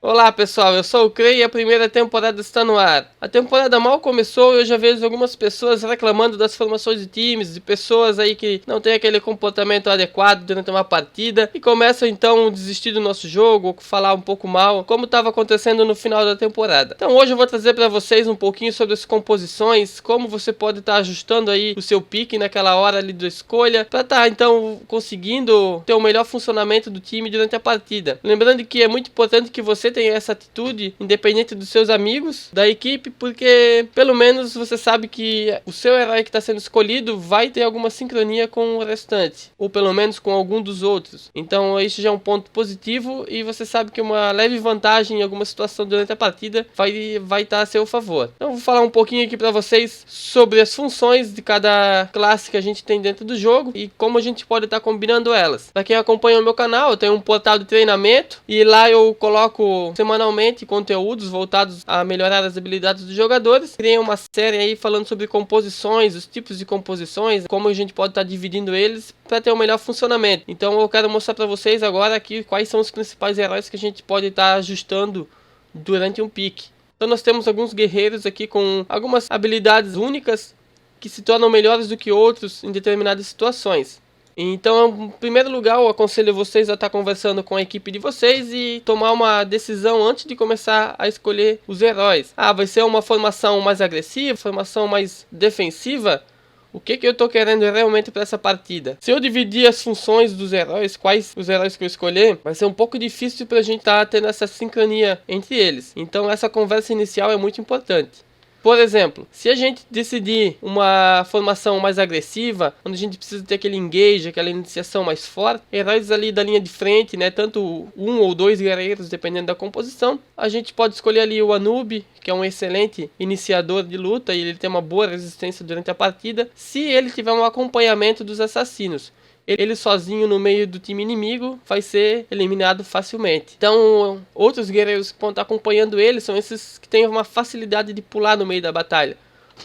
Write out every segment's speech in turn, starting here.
Olá pessoal, eu sou o Crei e a primeira temporada está no ar. A temporada mal começou e eu já vejo algumas pessoas reclamando das formações de times, de pessoas aí que não têm aquele comportamento adequado durante uma partida e começam então a desistir do nosso jogo ou falar um pouco mal, como estava acontecendo no final da temporada. Então hoje eu vou trazer para vocês um pouquinho sobre as composições, como você pode estar ajustando aí o seu pique naquela hora ali da escolha, para estar então conseguindo ter o melhor funcionamento do time durante a partida. Lembrando que é muito importante que você tenha essa atitude independente dos seus amigos, da equipe, porque pelo menos você sabe que o seu herói que está sendo escolhido vai ter alguma sincronia com o restante, ou pelo menos com algum dos outros. Então isso já é um ponto positivo e você sabe que uma leve vantagem em alguma situação durante a partida vai estar a seu favor. Então vou falar um pouquinho aqui para vocês sobre as funções de cada classe que a gente tem dentro do jogo e como a gente pode estar combinando elas. Para quem acompanha o meu canal, eu tenho um portal de treinamento e lá eu coloco semanalmente conteúdos voltados a melhorar as habilidades dos jogadores. Criei uma série aí falando sobre composições, os tipos de composições, como a gente pode estar dividindo eles para ter o melhor funcionamento. Então eu quero mostrar para vocês agora aqui quais são os principais heróis que a gente pode estar ajustando durante um pique. Então nós temos alguns guerreiros aqui com algumas habilidades únicas que se tornam melhores do que outros em determinadas situações. Então, em primeiro lugar, eu aconselho vocês a estar conversando com a equipe de vocês e tomar uma decisão antes de começar a escolher os heróis. Vai ser uma formação mais agressiva, formação mais defensiva? O que eu estou querendo realmente para essa partida? Se eu dividir as funções dos heróis, quais os heróis que eu escolher, vai ser um pouco difícil para a gente estar tendo essa sincronia entre eles. Então, essa conversa inicial é muito importante. Por exemplo, se a gente decidir uma formação mais agressiva, onde a gente precisa ter aquele engage, aquela iniciação mais forte, heróis ali da linha de frente, né, tanto um ou dois guerreiros, dependendo da composição, a gente pode escolher ali o Anub, que é um excelente iniciador de luta e ele tem uma boa resistência durante a partida, se ele tiver um acompanhamento dos assassinos. Ele sozinho no meio do time inimigo vai ser eliminado facilmente. Então, outros guerreiros que vão estar acompanhando ele são esses que têm uma facilidade de pular no meio da batalha.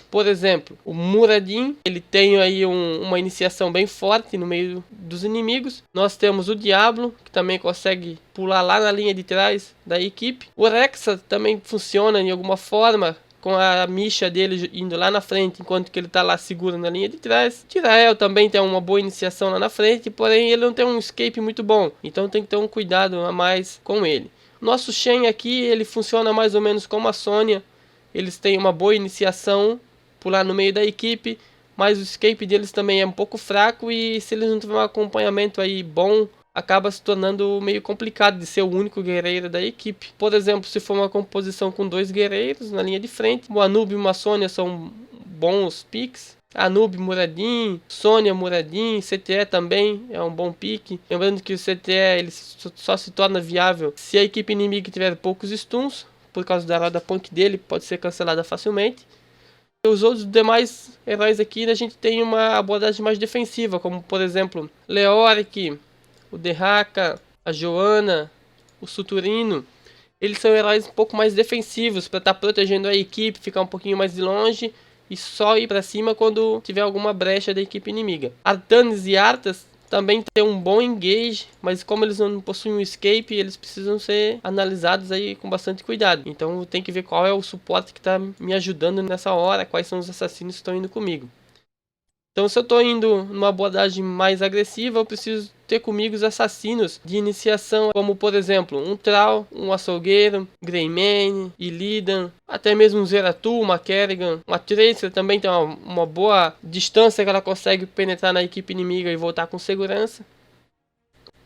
Por exemplo, o Muradin, ele tem aí uma iniciação bem forte no meio dos inimigos. Nós temos o Diablo, que também consegue pular lá na linha de trás da equipe. O Rexa também funciona de alguma forma, com a Misha dele indo lá na frente, enquanto que ele tá lá seguro na linha de trás. Tirael também tem uma boa iniciação lá na frente, porém ele não tem um escape muito bom, então tem que ter um cuidado a mais com ele. Nosso Shen aqui, ele funciona mais ou menos como a Sônia. Eles têm uma boa iniciação, pular no meio da equipe, mas o escape deles também é um pouco fraco e se eles não tiverem um acompanhamento aí bom, acaba se tornando meio complicado de ser o único guerreiro da equipe. Por exemplo, se for uma composição com dois guerreiros na linha de frente, o Anub e uma Sônia são bons picks. Anub, Muradin, Sônia, Muradin, CTE também é um bom pique. Lembrando que o CTE ele só se torna viável se a equipe inimiga tiver poucos stuns, por causa da roda punk dele, pode ser cancelada facilmente. Os outros demais heróis aqui a gente tem uma abordagem mais defensiva, como por exemplo Leoric, o Derraka, a Joana, o Suturino. Eles são heróis um pouco mais defensivos para estar protegendo a equipe, ficar um pouquinho mais de longe e só ir para cima quando tiver alguma brecha da equipe inimiga. Artanis e Arthas também tem um bom engage, mas como eles não possuem um escape, eles precisam ser analisados aí com bastante cuidado. Então tem que ver qual é o suporte que está me ajudando nessa hora, quais são os assassinos que estão indo comigo. Então se eu estou indo numa abordagem mais agressiva, eu preciso ter comigo os assassinos de iniciação, como por exemplo, um Thrall, um Açougueiro, Greymane, Illidan, até mesmo um Zeratul, uma Kerrigan, uma Tracer também tem uma boa distância que ela consegue penetrar na equipe inimiga e voltar com segurança.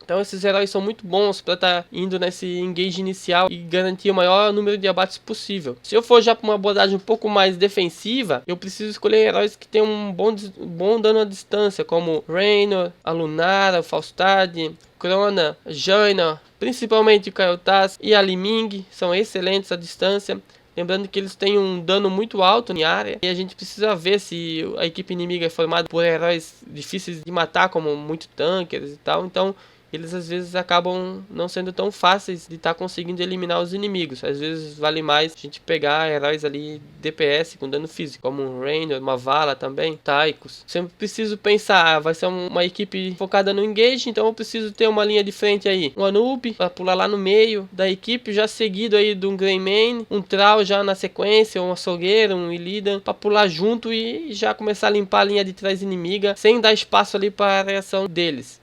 Então esses heróis são muito bons para estar indo nesse engage inicial e garantir o maior número de abates possível. Se eu for já para uma abordagem um pouco mais defensiva, eu preciso escolher heróis que tenham um bom dano à distância, como Raynor, a Lunara, o Falstad, Crona, Jaina, principalmente o Kael'thas e a Li Ming, são excelentes à distância. Lembrando que eles têm um dano muito alto em área e a gente precisa ver se a equipe inimiga é formada por heróis difíceis de matar, como muito tankers e tal. Então eles às vezes acabam não sendo tão fáceis de estar conseguindo eliminar os inimigos. Às vezes vale mais a gente pegar heróis ali DPS com dano físico, como um Rainer, uma Vala também, Tychus. Sempre preciso pensar, vai ser uma equipe focada no engage, então eu preciso ter uma linha de frente aí, um Anub para pular lá no meio da equipe, já seguido aí de um Greymane, um Thrall já na sequência, um açougueiro, um Illidan, para pular junto e já começar a limpar a linha de trás inimiga, sem dar espaço ali para a reação deles.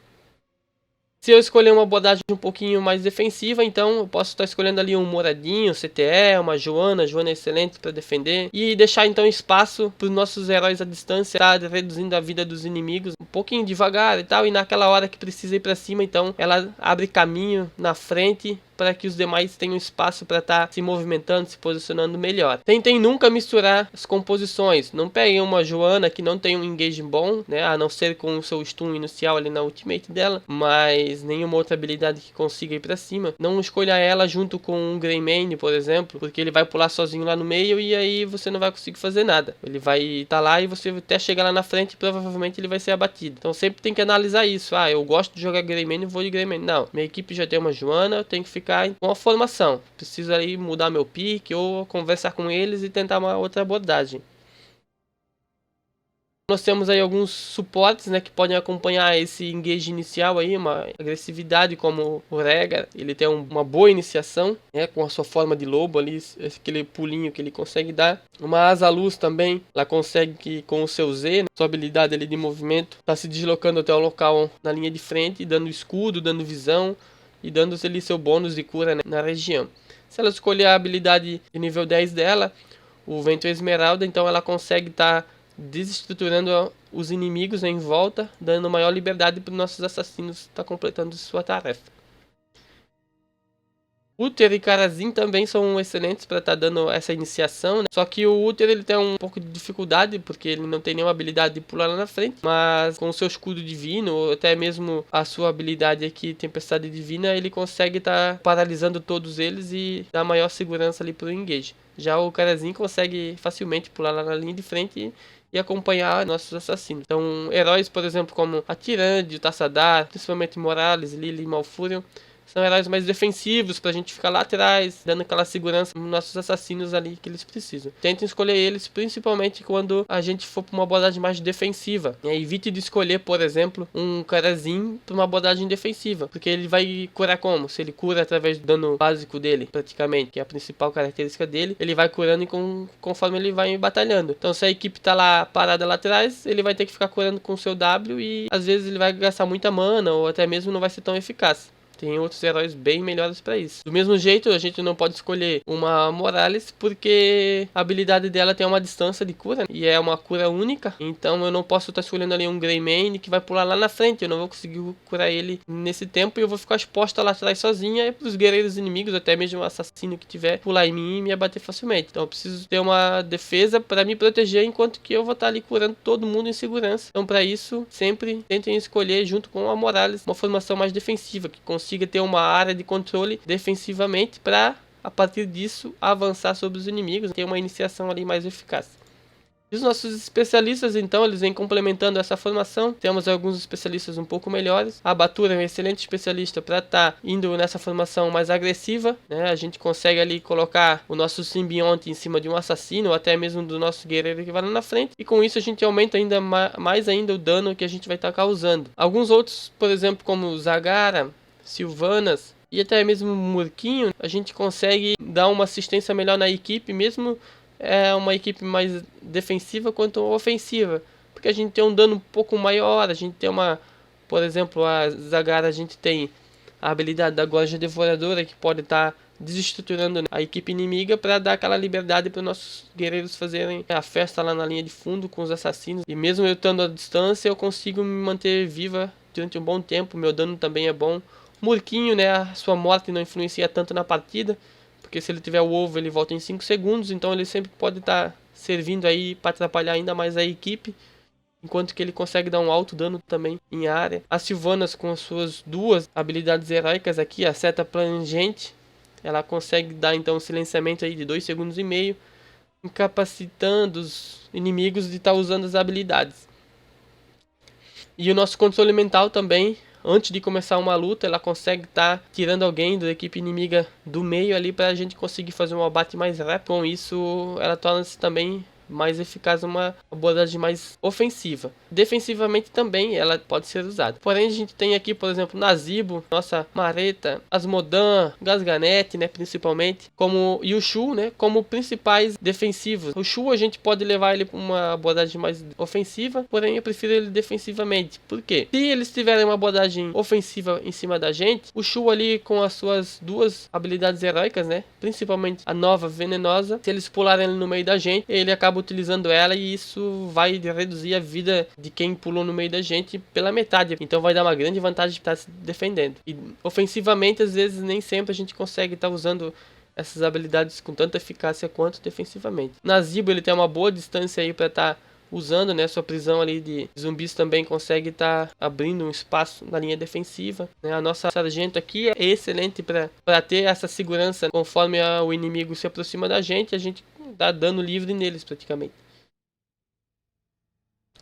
Se eu escolher uma abordagem um pouquinho mais defensiva, então eu posso estar escolhendo ali um Moradinho, CTE, uma Joana é excelente para defender. E deixar então espaço para os nossos heróis à distância, tá reduzindo a vida dos inimigos um pouquinho devagar e tal. E naquela hora que precisa ir para cima, então ela abre caminho na frente para que os demais tenham espaço para estar se movimentando, se posicionando melhor. Tentem nunca misturar as composições. Não peguem uma Joana que não tem um engage bom, né? A não ser com o seu stun inicial ali na ultimate dela, mas nenhuma outra habilidade que consiga ir para cima. Não escolha ela junto com um Greymane, por exemplo, porque ele vai pular sozinho lá no meio e aí você não vai conseguir fazer nada. Ele vai estar lá e você até chegar lá na frente, provavelmente ele vai ser abatido. Então sempre tem que analisar isso. Ah, eu gosto de jogar Greymane, vou de Greymane. Não, minha equipe já tem uma Joana, eu tenho que ficar com a formação. Preciso aí mudar meu pick ou conversar com eles e tentar uma outra abordagem. Nós temos aí alguns suportes, né, que podem acompanhar esse engage inicial aí, uma agressividade como o Rehgar. Ele tem uma boa iniciação, né, com a sua forma de lobo ali, aquele pulinho que ele consegue dar. Uma asa luz também, ela consegue que com o seu Z, né, sua habilidade ali de movimento, tá se deslocando até o local na linha de frente, dando escudo, dando visão e dando ali seu bônus de cura, né, na região. Se ela escolher a habilidade de nível 10 dela, o Vento Esmeralda, então ela consegue estar desestruturando os inimigos em volta, dando maior liberdade para os nossos assassinos estar completando sua tarefa. Uther e Karazhan também são excelentes para estar dando essa iniciação, né? Só que o Uther ele tem um pouco de dificuldade, porque ele não tem nenhuma habilidade de pular lá na frente. Mas com o seu escudo divino, ou até mesmo a sua habilidade aqui, Tempestade Divina, ele consegue estar paralisando todos eles e dar maior segurança ali para o engage. Já o Karazhan consegue facilmente pular lá na linha de frente e acompanhar nossos assassinos. Então, heróis, por exemplo, como a Tyrande, o Tassadar, principalmente Morales, Lily e Malfurion, são heróis mais defensivos pra gente ficar lá atrás, dando aquela segurança nos nossos assassinos ali que eles precisam. Tentem escolher eles principalmente quando a gente for pra uma abordagem mais defensiva. Evite de escolher, por exemplo, um Karazhan pra uma abordagem defensiva, porque ele vai curar como? Se ele cura através do dano básico dele, praticamente, que é a principal característica dele, ele vai curando conforme ele vai batalhando. Então se a equipe tá lá parada lá atrás, ele vai ter que ficar curando com o seu W e às vezes ele vai gastar muita mana ou até mesmo não vai ser tão eficaz. Tem outros heróis bem melhores para isso. Do mesmo jeito, a gente não pode escolher uma Morales porque a habilidade dela tem uma distância de cura, né? E é uma cura única. Então eu não posso estar escolhendo ali um Greymane que vai pular lá na frente. Eu não vou conseguir curar ele nesse tempo e eu vou ficar exposta lá atrás sozinha e para os guerreiros inimigos, até mesmo um assassino que tiver, pular em mim e me abater facilmente. Então eu preciso ter uma defesa para me proteger enquanto que eu vou estar ali curando todo mundo em segurança. Então para isso, sempre tentem escolher junto com a Morales uma formação mais defensiva, que consiga ter uma área de controle defensivamente para, a partir disso, avançar sobre os inimigos, ter uma iniciação ali mais eficaz. E os nossos especialistas, então, eles vêm complementando essa formação. Temos alguns especialistas um pouco melhores. A Batura é um excelente especialista para estar indo nessa formação mais agressiva, né? A gente consegue ali colocar o nosso simbionte em cima de um assassino, ou até mesmo do nosso guerreiro que vai lá na frente. E com isso a gente aumenta ainda mais ainda o dano que a gente vai estar causando. Alguns outros, por exemplo, como Zagara, Sylvanas e até mesmo Murkinho, a gente consegue dar uma assistência melhor na equipe, mesmo uma equipe mais defensiva quanto ofensiva, porque a gente tem um dano um pouco maior, a gente tem por exemplo, a Zagara, a gente tem a habilidade da Gorja Devoradora, que pode estar desestruturando a equipe inimiga para dar aquela liberdade para os nossos guerreiros fazerem a festa lá na linha de fundo com os assassinos, e mesmo eu estando à distância eu consigo me manter viva durante um bom tempo, meu dano também é bom. Murkinho, né, a sua morte não influencia tanto na partida, porque se ele tiver o ovo ele volta em 5 segundos, então ele sempre pode estar servindo aí para atrapalhar ainda mais a equipe, enquanto que ele consegue dar um alto dano também em área. As Sylvanas, com as suas duas habilidades heróicas aqui, a seta plangente, ela consegue dar então um silenciamento aí de 2 segundos e meio, incapacitando os inimigos de estar usando as habilidades. E o nosso controle mental também antes de começar uma luta, ela consegue estar tirando alguém da equipe inimiga do meio ali para a gente conseguir fazer um abate mais rápido. Com isso, ela torna-se também mais eficaz, uma abordagem mais ofensiva. Defensivamente também ela pode ser usada. Porém, a gente tem aqui, por exemplo, Nazeebo, nossa Mareta, Asmodan, Gasganet, né, principalmente, como e o Shu, né, como principais defensivos. O Shu a gente pode levar ele para uma abordagem mais ofensiva, porém eu prefiro ele defensivamente. Por quê? Se eles tiverem uma abordagem ofensiva em cima da gente, o Shu ali com as suas duas habilidades heróicas, né, principalmente a nova venenosa, se eles pularem ele no meio da gente, ele acaba utilizando ela e isso vai reduzir a vida de quem pulou no meio da gente pela metade. Então vai dar uma grande vantagem de estar se defendendo. E ofensivamente, às vezes, nem sempre a gente consegue estar usando essas habilidades com tanta eficácia quanto defensivamente. Nazeebo, ele tem uma boa distância aí para estar usando, né, sua prisão ali de zumbis também consegue estar abrindo um espaço na linha defensiva, né? A nossa sargento aqui é excelente para ter essa segurança conforme o inimigo se aproxima da gente, a gente dá dano livre neles praticamente.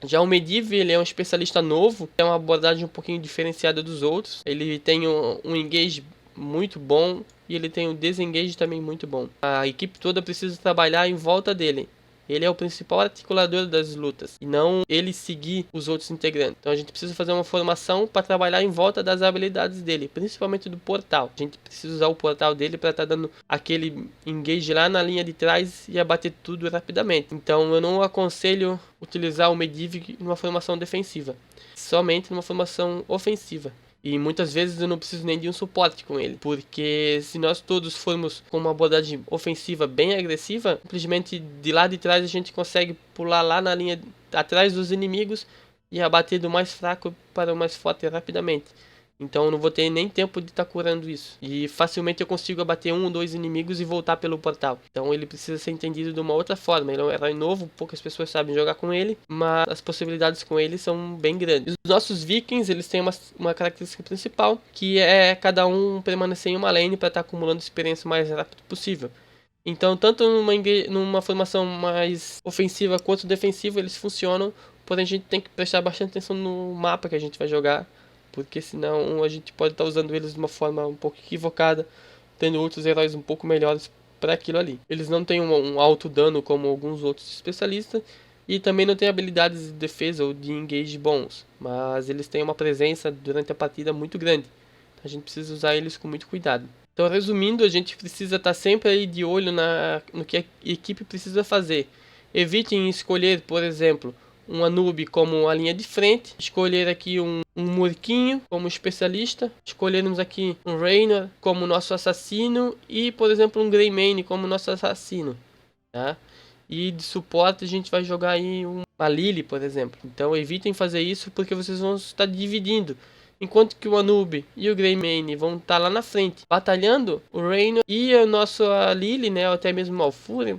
Já o Medivh, ele é um especialista novo, é uma abordagem um pouquinho diferenciada dos outros, ele tem um engage muito bom e ele tem um desengage também muito bom. A equipe toda precisa trabalhar em volta dele. Ele é o principal articulador das lutas, e não ele seguir os outros integrantes. Então a gente precisa fazer uma formação para trabalhar em volta das habilidades dele, principalmente do portal. A gente precisa usar o portal dele para estar dando aquele engage lá na linha de trás e abater tudo rapidamente. Então eu não aconselho utilizar o Medivh numa formação defensiva, somente numa formação ofensiva. E muitas vezes eu não preciso nem de um suporte com ele, porque se nós todos formos com uma abordagem ofensiva bem agressiva, simplesmente de lá de trás a gente consegue pular lá na linha atrás dos inimigos e abater do mais fraco para o mais forte rapidamente. Então eu não vou ter nem tempo de estar curando isso. E facilmente eu consigo abater um ou dois inimigos e voltar pelo portal. Então ele precisa ser entendido de uma outra forma. Ele é um herói novo, poucas pessoas sabem jogar com ele, mas as possibilidades com ele são bem grandes. Os nossos vikings, eles têm uma característica principal, que é cada um permanecer em uma lane para estar acumulando experiência o mais rápido possível. Então tanto numa formação mais ofensiva quanto defensiva eles funcionam, porém a gente tem que prestar bastante atenção no mapa que a gente vai jogar, porque senão a gente pode estar usando eles de uma forma um pouco equivocada, tendo outros heróis um pouco melhores para aquilo ali. Eles não têm um alto dano como alguns outros especialistas, e também não têm habilidades de defesa ou de engage bons, mas eles têm uma presença durante a partida muito grande. Então a gente precisa usar eles com muito cuidado. Então, resumindo, a gente precisa estar sempre aí de olho no que a equipe precisa fazer. Evitem escolher, por exemplo, um Anub como a linha de frente, escolher aqui um Murkinho como especialista, escolhermos aqui um Raynor como nosso assassino e, por exemplo, um Greymane como nosso assassino, tá? E de suporte a gente vai jogar aí uma Lily, por exemplo. Então evitem fazer isso porque vocês vão estar dividindo. Enquanto que o Anub e o Greymane vão estar lá na frente batalhando, o Raynor e a nossa Lily, né, ou até mesmo o Malfurion,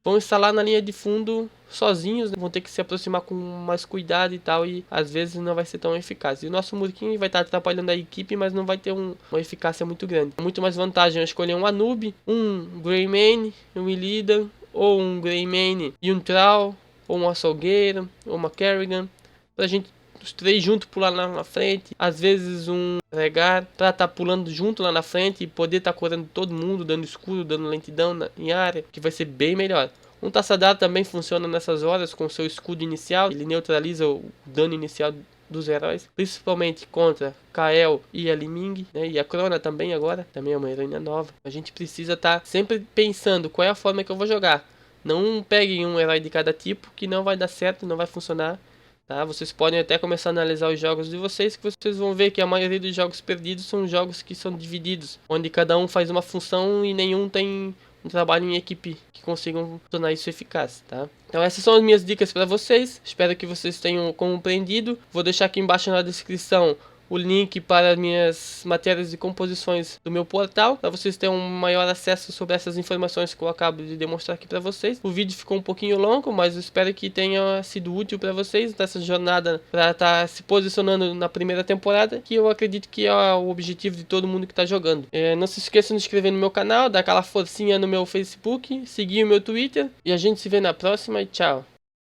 vão estar lá na linha de fundo sozinhos, né? Vão ter que se aproximar com mais cuidado e tal, e às vezes não vai ser tão eficaz. E o nosso Murkinho vai estar atrapalhando a equipe, mas não vai ter uma eficácia muito grande. Muito mais vantagem eu escolher um Anub, um Greymane, um Illidan, ou um Greymane e um Thrall, ou uma Solgueira, ou uma Kerrigan, pra gente os três juntos pular lá na frente, às vezes um Regar pra estar pulando junto lá na frente e poder estar curando todo mundo, dando escudo, dando lentidão em área, que vai ser bem melhor. Um Tassadar também funciona nessas horas com seu escudo inicial, ele neutraliza o dano inicial dos heróis, principalmente contra Kael e a Li-Ming, né? E a Crona também agora, também é uma heroína nova. A gente precisa estar sempre pensando qual é a forma que eu vou jogar. Não peguem um herói de cada tipo, que não vai dar certo, não vai funcionar. Tá? Vocês podem até começar a analisar os jogos de vocês, que vocês vão ver que a maioria dos jogos perdidos são jogos que são divididos, onde cada um faz uma função e nenhum tem um trabalho em equipe que consigam tornar isso eficaz, tá? Então essas são as minhas dicas para vocês, espero que vocês tenham compreendido. Vou deixar aqui embaixo na descrição o link para minhas matérias e composições do meu portal, para vocês terem um maior acesso sobre essas informações que eu acabo de demonstrar aqui para vocês. O vídeo ficou um pouquinho longo, mas eu espero que tenha sido útil para vocês nessa jornada para estar se posicionando na primeira temporada, que eu acredito que é o objetivo de todo mundo que está jogando. Não se esqueça de se inscrever no meu canal, dar aquela forcinha no meu Facebook, seguir o meu Twitter, e a gente se vê na próxima e tchau!